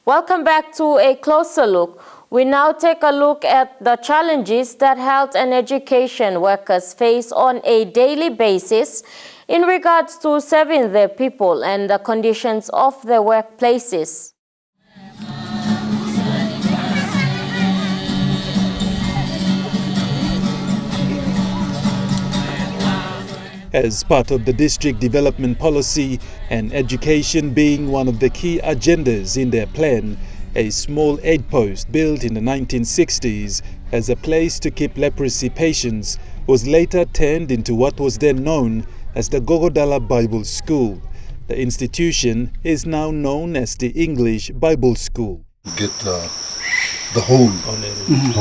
Welcome back to A Closer Look. We now take a look at the challenges that health and education workers face on a daily basis in regards to serving their people and the conditions of their workplaces. As part of the district development policy and education being one of the key agendas in their plan, a small aid post built in the 1960s as a place to keep leprosy patients was later turned into what was then known as the Gogodala Bible School. The institution is now known as the English Bible School. Get the whole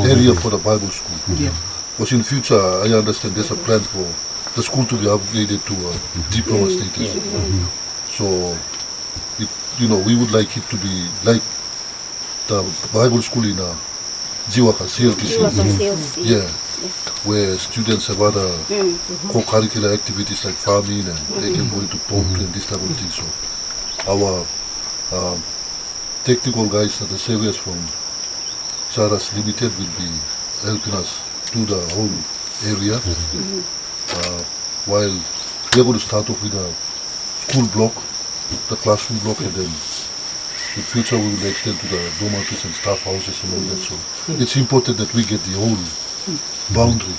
area for the Bible school. Because in future, I understand there's a plan for the school to be upgraded to a diploma status. So, we would like it to be like the Bible school in Jiwaka, CLTC. Yeah, where students have other co-curricular activities like farming and they can go into pump and this type of thing. So, our technical guys at the saviors from Saras Limited will be helping us do the whole area. While we are going to start off with a school block, the classroom block, and then in future we will extend to the dormitories and staff houses and all that. So it's important that we get the whole boundary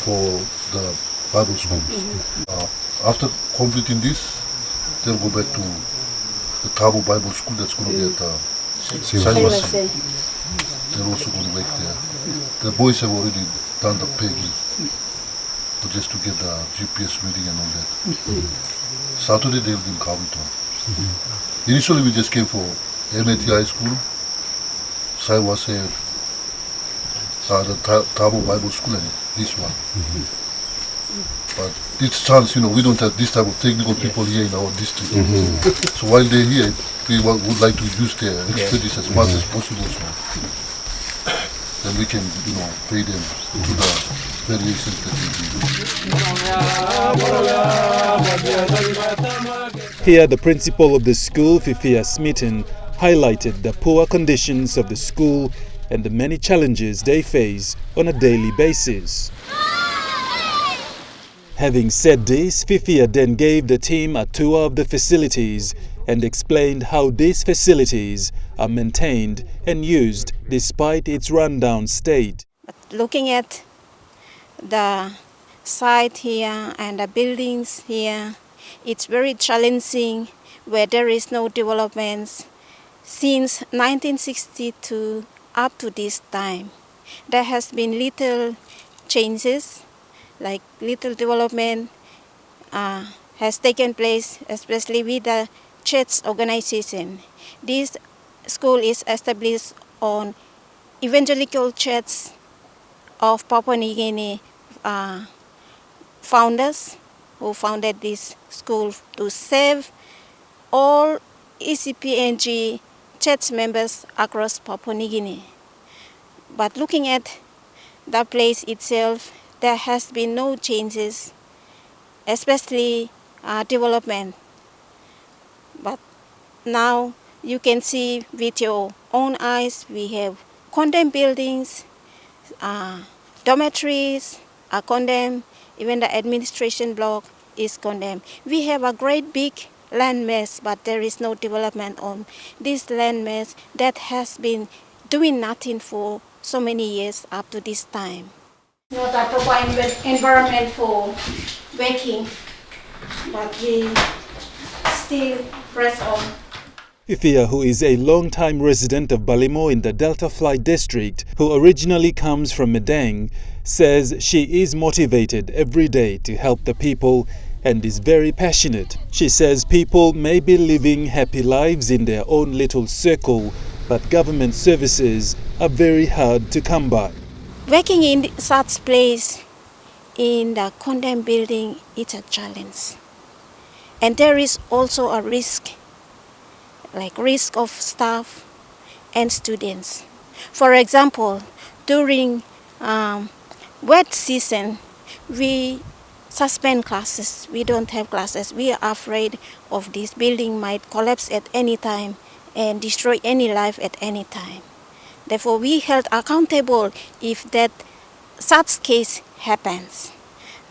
for the Bible school. After completing this, they'll go back to the Tabo Bible School that's going to be at Saiwasi. They're also going to work there. The boys have already done the pegging just to get the GPS reading and all that. Saturday they'll be in Kawiton. Initially we just came for MAT High School, Saiwase, the Tabo Bible School and this one. But it's chance, we don't have this type of technical people here in our district. So while they're here, we would like to use their expertise as much as possible. So then we can, pay them to the variations that we do. Here, the principal of the school, Fifia Smitten, highlighted the poor conditions of the school and the many challenges they face on a daily basis. Having said this, Fifia then gave the team a tour of the facilities and explained how these facilities are maintained and used despite its rundown state. Looking at the site here and the buildings here, it's very challenging where there is no developments. Since 1962 up to this time, there has been little changes, like little development has taken place, especially with the church organization. This school is established on Evangelical Church of Papua New Guinea founders who founded this school to serve all ECPNG church members across Papua New Guinea. But looking at the place itself, there has been no changes, especially development. But now you can see with your own eyes, we have condemned buildings, dormitories are condemned, even the administration block is condemned. We have a great big land mass, but there is no development on this land mass that has been doing nothing for so many years up to this time. Not a proper environment for working, but we still press on. Fifia, who is a long-time resident of Balimo in the Delta Flight district, who originally comes from Medang, says she is motivated every day to help the people and is very passionate. She says people may be living happy lives in their own little circle, but government services are very hard to come by. Working in such place in the condemned building is a challenge. And there is also a risk, like risk of staff and students. For example, during wet season, we suspend classes. We don't have classes. We are afraid of this building might collapse at any time and destroy any life at any time. Therefore, we held accountable if that such case happens.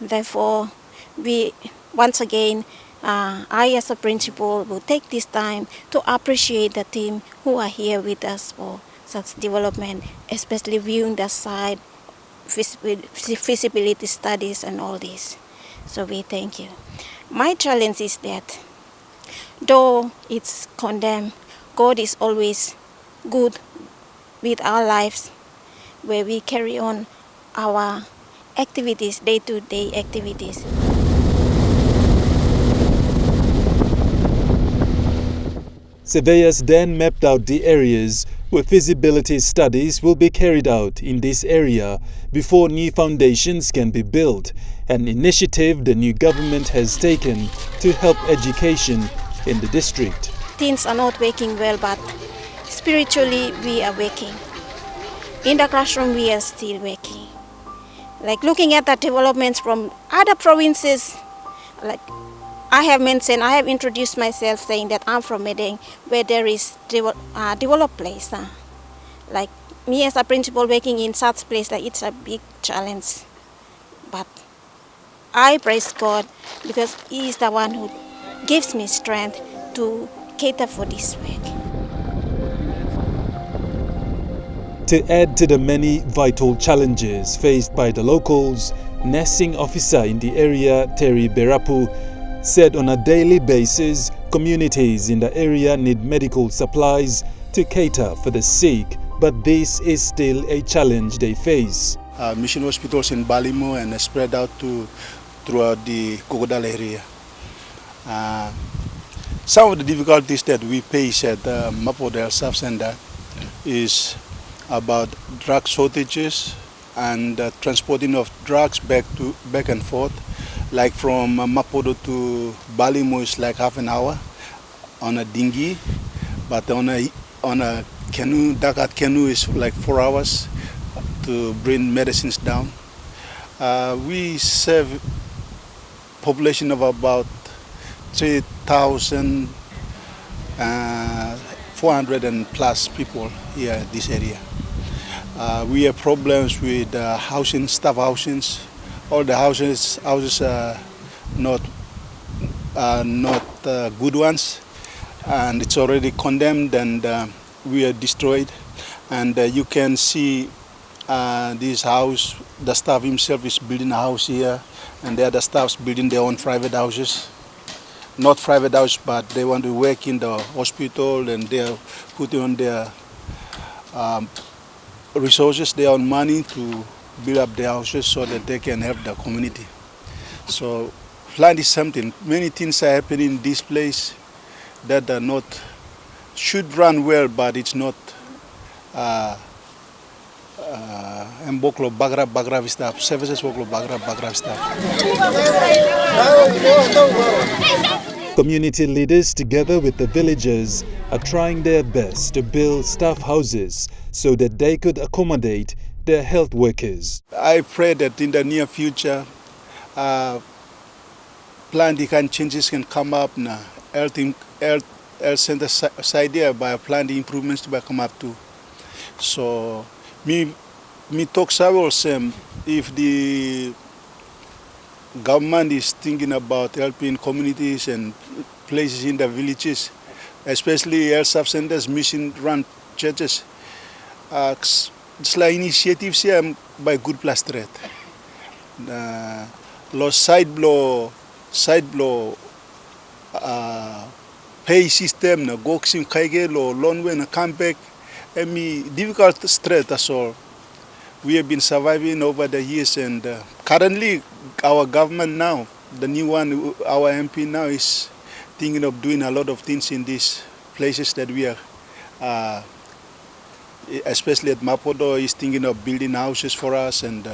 Therefore, we once again, I as a principal will take this time to appreciate the team who are here with us for such development, especially viewing the site, feasibility studies and all this. So we thank you. My challenge is that though it's condemned, God is always good with our lives, where we carry on our activities, day-to-day activities. Surveyors then mapped out the areas where feasibility studies will be carried out in this area before new foundations can be built, an initiative the new government has taken to help education in the district. Things are not working well, but spiritually we are working. In the classroom we are still working. Like looking at the developments from other provinces, like I have introduced myself saying that I'm from Medeng, where there is developed place. Like me as a principal working in such place, like it's a big challenge. But I praise God because He is the one who gives me strength to cater for this work. To add to the many vital challenges faced by the locals, nursing officer in the area, Terry Berapu, said on a daily basis, communities in the area need medical supplies to cater for the sick, but this is still a challenge they face. Mission hospitals in Balimo and spread out throughout the Kokodal area. Some of the difficulties that we face at Mapodo Sub-Center is about drug shortages and transporting of drugs back and forth. Like from Mapodo to Balimo is like half an hour on a dinghy, but on a canoe, Dagat canoe is like 4 hours to bring medicines down. We serve population of about 3,400 and plus people here in this area. We have problems with housing, staff housings. All the houses are not good ones, and it's already condemned and we are destroyed. And you can see this house, the staff himself is building a house here, and the other staffs building their own private houses. Not private house, but they want to work in the hospital, and they are putting on their resources, their own money to build up their houses so that they can help the community. So land is something. Many things are happening in this place that are not, should run well, but it's not Mboklo Bagra staff, services Mboklo Bagra staff. Community leaders, together with the villagers, are trying their best to build staff houses so that they could accommodate their health workers. I pray that in the near future, planned changes can come up now. Health center side here by planned improvements to come up too. So me talk several same if the government is thinking about helping communities and places in the villages, especially health sub-centers, mission-run churches. It's like initiatives here by Good Plus Threat. Side blow pay system na goxim kaige lo loan when come back. Difficult threat as all. We have been surviving over the years, and currently our government now, the new one, our MP now is thinking of doing a lot of things in these places that we are. Especially at Mapodo, is thinking of building houses for us and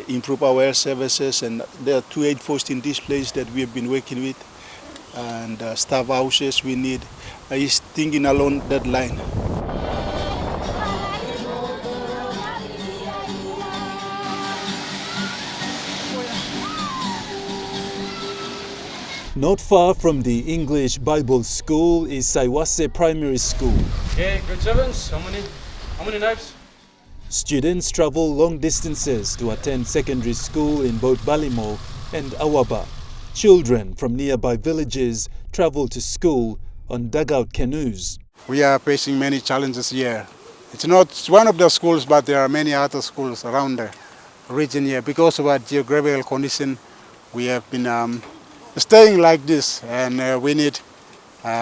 improve our health services. And there are 2 aid posts in this place that we have been working with, and staff houses we need. He's thinking along that line. Not far from the English Bible School is Saiwase Primary School. Okay, grade 7s, how many knives? Students travel long distances to attend secondary school in both Balimo and Awaba. Children from nearby villages travel to school on dugout canoes. We are facing many challenges here. It's not one of the schools, but there are many other schools around the region here. Because of our geographical condition, we have been staying like this, and we need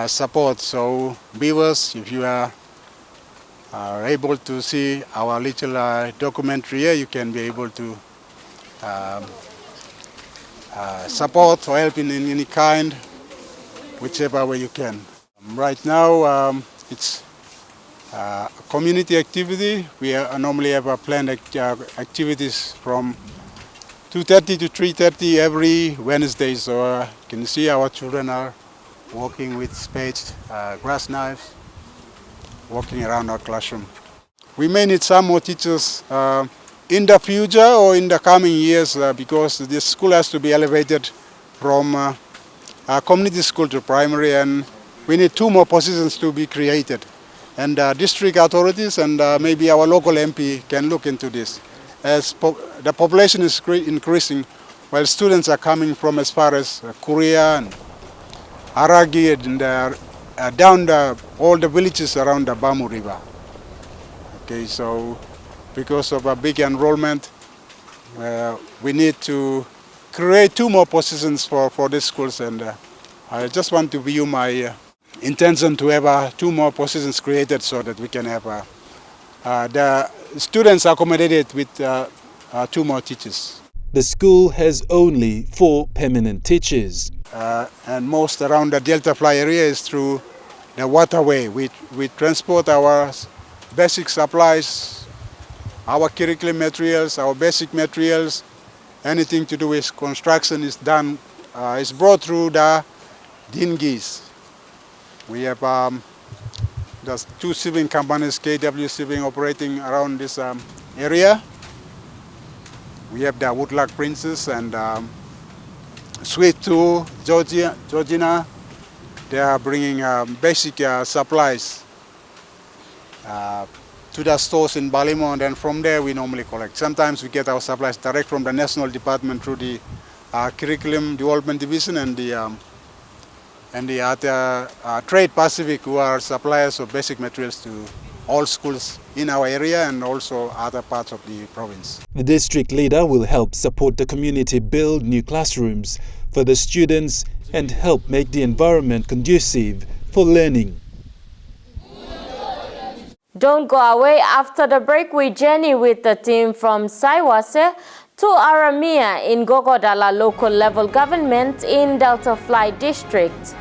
support. So viewers, if you are able to see our little documentary here, you can be able to support or help in any kind, whichever way you can. Right now, it's a community activity. We normally have planned activities from 2:30 to 3:30 every Wednesday. So you can see our children are working with spades, grass knives, walking around our classroom. We may need some more teachers in the future or in the coming years because this school has to be elevated from a community school to primary, and we need 2 more positions to be created. And district authorities and maybe our local MP can look into this. As the population is increasing, while students are coming from as far as Korea and Aragi and down all the villages around the Bamu River. Okay, so because of a big enrollment, we need to create 2 more positions for these schools, and I just want to view my intention to have 2 more positions created so that we can have the students accommodated with 2 more teachers. The school has only 4 permanent teachers. And most around the Delta Fly area is through the waterway. We transport our basic supplies, our curriculum materials, our basic materials, anything to do with construction is done, is brought through the dinghies. We have there's 2 shipping companies, KW Shipping, operating around this area. We have the Woodlock Princess and Sweet 2, Georgina. They are bringing basic supplies to the stores in Balimo, and then from there we normally collect. Sometimes we get our supplies direct from the National Department through the Curriculum Development Division and the other Trade Pacific, who are suppliers of basic materials to all schools in our area and also other parts of the province. The district leader will help support the community build new classrooms for the students and help make the environment conducive for learning. Don't go away. After the break, we journey with the team from Saiwase to Aramia in Gogodala local level government in Delta Fly district.